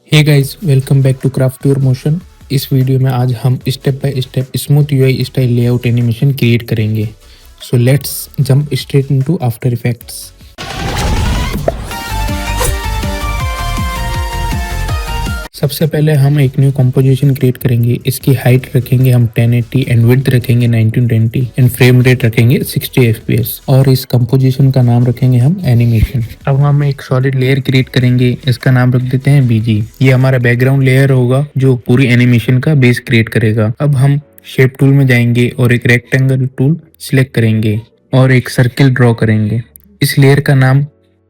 Hey guys, welcome back to craft your motion. इस video में आज हम step by step smooth UI style layout animation create करेंगे। So let's jump straight into after effects. सबसे पहले हम एक न्यू कंपोजिशन क्रिएट करेंगे। इसकी हाइट रखेंगे हम 1080 एंड विड्थ रखेंगे 1920 एंड फ्रेम रेट रखेंगे 60 fps और इस कंपोजिशन का नाम रखेंगे हम एनिमेशन। अब हम एक सॉलिड लेयर क्रिएट करेंगे, इसका नाम रख देते हैं बीजी। ये हमारा बैकग्राउंड लेयर होगा जो पूरी एनिमेशन का बेस क्रिएट करेगा। अब हम शेप टूल में जाएंगे और एक रेक्टेंगल टूल सिलेक्ट करेंगे और एक सर्किल ड्रॉ करेंगे। इस लेयर का नाम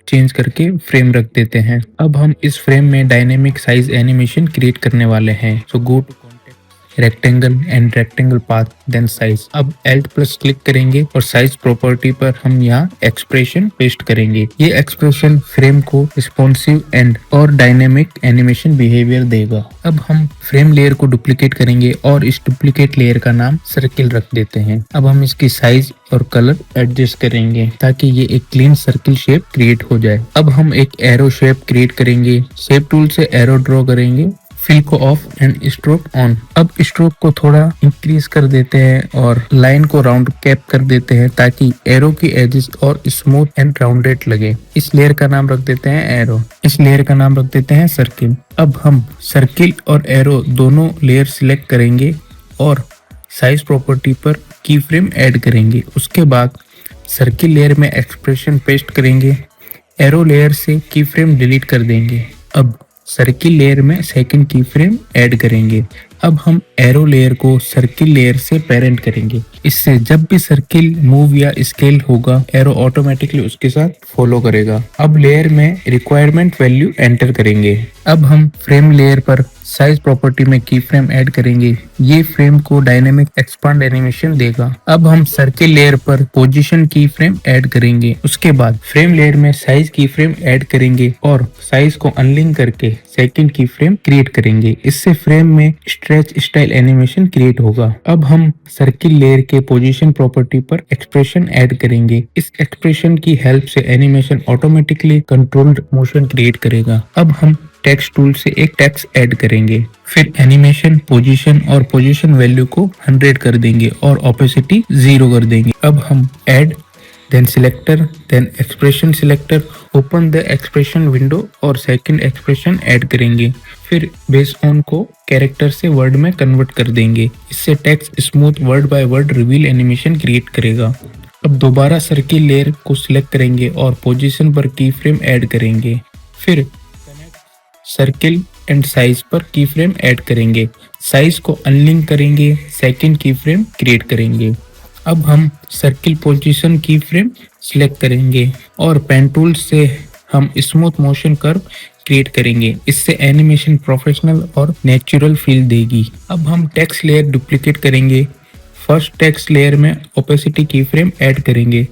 चेंज करके फ्रेम रख देते हैं। अब हम इस फ्रेम में डायनेमिक साइज एनिमेशन क्रिएट करने वाले हैं। So go to rectangle and rectangle path then size. अब Alt प्लस क्लिक करेंगे और साइज प्रॉपर्टी पर हम यहाँ एक्सप्रेशन पेस्ट करेंगे। ये एक्सप्रेशन फ्रेम को रिस्पॉन्सिव एंड और डायनेमिक एनिमेशन बिहेवियर देगा। अब हम फ्रेम लेयर को डुप्लीकेट करेंगे और इस डुप्लीकेट लेयर का नाम सर्किल रख देते हैं। अब हम इसकी साइज और कलर एडजस्ट करेंगे ताकि ये एक क्लीन सर्किल शेप क्रिएट हो जाए। अब हम एक एरो शेप क्रिएट करेंगे। शेप टूल से एरो ड्रॉ करेंगे, फिल को ऑफ एंड स्ट्रोक ऑन। अब स्ट्रोक को थोड़ा इंक्रीज कर देते हैं और लाइन को राउंड कैप कर देते हैं ताकि एरो की एजेस और स्मूथ एंड राउंडेड लगे। इस लेयर का नाम रख देते हैं एरो। इस लेयर का नाम रख देते हैं सर्किल। अब हम सर्किल और एरो दोनों लेयर सिलेक्ट करेंगे और साइज प्रॉपर्टी पर की फ्रेम ऐड करेंगे। उसके बाद सर्किल लेयर में एक्सप्रेशन पेस्ट करेंगे, एरो लेयर से की फ्रेम डिलीट कर देंगे। अब सर्किल लेयर में सेकंड की फ्रेम ऐड करेंगे। अब हम एरो लेयर को सर्किल लेयर से पेरेंट करेंगे। इससे जब भी सर्किल मूव या स्केल होगा, एरो ऑटोमेटिकली उसके साथ फॉलो करेगा। अब लेयर में रिक्वायरमेंट वैल्यू एंटर करेंगे। अब हम फ्रेम लेयर पर साइज प्रॉपर्टी में की फ्रेम ऐड करेंगे। ये फ्रेम को डायनेमिक एक्सपांड एनिमेशन देगा। अब हम सर्किल लेयर पर पोजीशन की फ्रेम ऐड करेंगे। उसके बाद फ्रेम लेयर में साइज की फ्रेम ऐड करेंगे और साइज को अनलिंक करके सेकंड की फ्रेम क्रिएट करेंगे। इससे फ्रेम में स्ट्रेच स्टाइल एनिमेशन क्रिएट होगा। अब हम सर्किल लेयर के पोजीशन प्रॉपर्टी पर एक्सप्रेशन ऐड करेंगे। इस एक्सप्रेशन की हेल्प से animation automatically controlled motion create करेगा। अब हम टेक्स्ट टूल से एक टेक्स्ट ऐड करेंगे, फिर एनिमेशन पोजीशन और पोजीशन वैल्यू को 100 कर देंगे और ओपेसिटी 0 कर देंगे। अब हम add then selector then expression selector, open the expression window और सेकंड एक्सप्रेशन ऐड करेंगे। फिर बेस ऑन को कैरेक्टर से वर्ड में कन्वर्ट कर देंगे। इससे text smooth word by word reveal animation create करेगा। अब दोबारा सर्किल लेयर को सिलेक्ट करेंगे और पोजीशन पर की फ्रेम ऐड करेंगे। फिर सर्किल एंड साइज पर की फ्रेम ऐड करेंगे। साइज को अनलिंक करेंगे, सेकंड की फ्रेम क्रिएट करेंगे। अब हम सर्किल पोजीशन की फ्रेम सिलेक्ट करेंगे और पेन टूल से हम स्मूथ मोशन कर्व क्रिएट करेंगे। इससे एनिमेशन प्रोफेशनल और नेचुरल फील देगी। अब हम टेक्स्ट लेयर डुप्लीकेट करेंगे। फर्स्ट टेक्स्ट लेयर में ओपेसिटी की फ्रेम ऐड करेंगे।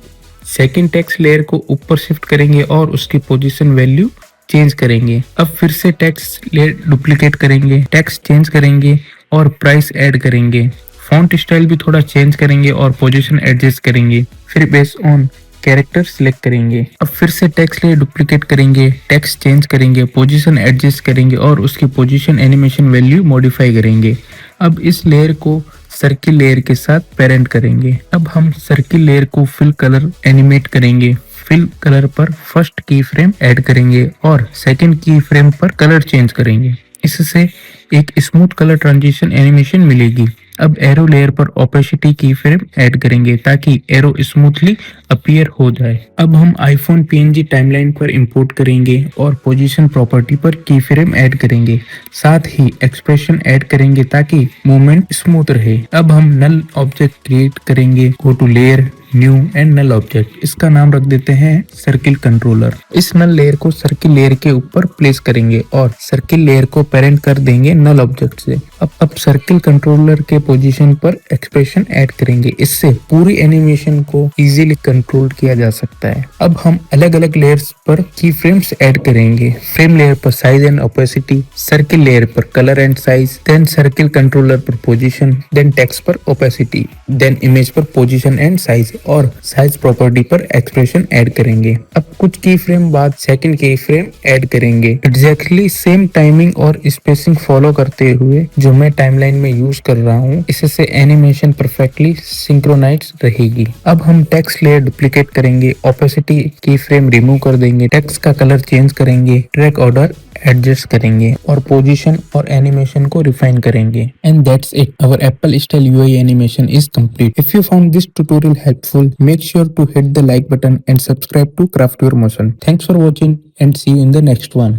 सेकंड टेक्स्ट लेयर को ऊपर शिफ्ट करेंगे और उसकी पोजीशन वैल्यू चेंज करेंगे। अब फिर से टेक्स्ट लेयर डुप्लीकेट करेंगे, टेक्स्ट चेंज करेंगे और प्राइस ऐड करेंगे। फॉन्ट स्टाइल भी थोड़ा चेंज करेंगे और पोजीशन एडजस्ट करेंगे। फिर बेस ऑन कैरेक्टर सिलेक्ट करेंगे। अब फिर से टेक्स्ट लेयर डुप्लीकेट करेंगे, टेक्स्ट चेंज करेंगे, पोजीशन एडजस्ट करेंगे और उसकी पोजीशन एनिमेशन वैल्यू मॉडिफाई करेंगे। अब इस लेयर को सर्किल लेयर के साथ पेरेंट करेंगे। अब हम सर्किल लेयर को फिल कलर एनिमेट करेंगे। फिल कलर पर फर्स्ट की फ्रेम ऐड करेंगे और सेकंड की फ्रेम पर कलर चेंज करेंगे। इससे एक स्मूथ कलर ट्रांजिशन एनिमेशन मिलेगी। अब एरो लेयर पर ओपेसिटी की फ्रेम ऐड करेंगे ताकि एरो स्मूथली अपीयर हो जाए। अब हम आईफोन PNG टाइमलाइन पर इंपोर्ट करेंगे और पोजीशन प्रॉपर्टी पर की फ्रेम ऐड करेंगे। साथ ही एक्सप्रेशन ऐड करेंगे ताकि मूवमेंट स्मूथ रहे। अब हम नल ऑब्जेक्ट क्रिएट करेंगे। Go to layer, new and null object. इसका नाम रख देते हैं सर्किल कंट्रोलर। इस नल लेयर को सर्किल लेयर के ऊपर प्लेस करेंगे और सर्किल लेयर को पेरेंट कर देंगे नल ऑब्जेक्ट से। अब सर्किल कंट्रोलर के पोजीशन पर एक्सप्रेशन ऐड करेंगे। इससे पूरी एनिमेशन को इजीली कंट्रोल किया जा सकता है। अब हम अलग अलग लेयर्स पर की फ्रेम्स ऐड करेंगे। फ्रेम लेयर पर size and opacity, circle layer पर colour and size, then circle controller पर पोजीशन, देन टेक्स्ट पर ओपेसिटी, देन इमेज पर पोजीशन एंड साइज। और साइज प्रॉपर्टी पर एक्सप्रेशन ऐड करेंगे। अब कुछ की फ्रेम बाद सेकंड की फ्रेम ऐड करेंगे। एग्जैक्टली सेम टाइमिंग और स्पेसिंग फॉलो करते हुए जो मैं टाइमलाइन में यूज कर रहा हूँ, इससे एनिमेशन परफेक्टली सिंक्रोनाइज रहेगी। अब हम टेक्स्ट लेयर डुप्लीकेट करेंगे, ओपेसिटी की फ्रेम रिमूव कर देंगे, टेक्स्ट का कलर चेंज करेंगे, ट्रैक ऑर्डर एडजस्ट करेंगे और पोजीशन और एनिमेशन को रिफाइन करेंगे। And that's it, our Apple style UI animation is complete. If you found this tutorial helpful, make sure to hit the like button and subscribe to Craft Your Motion. Thanks for watching and see you in the next one.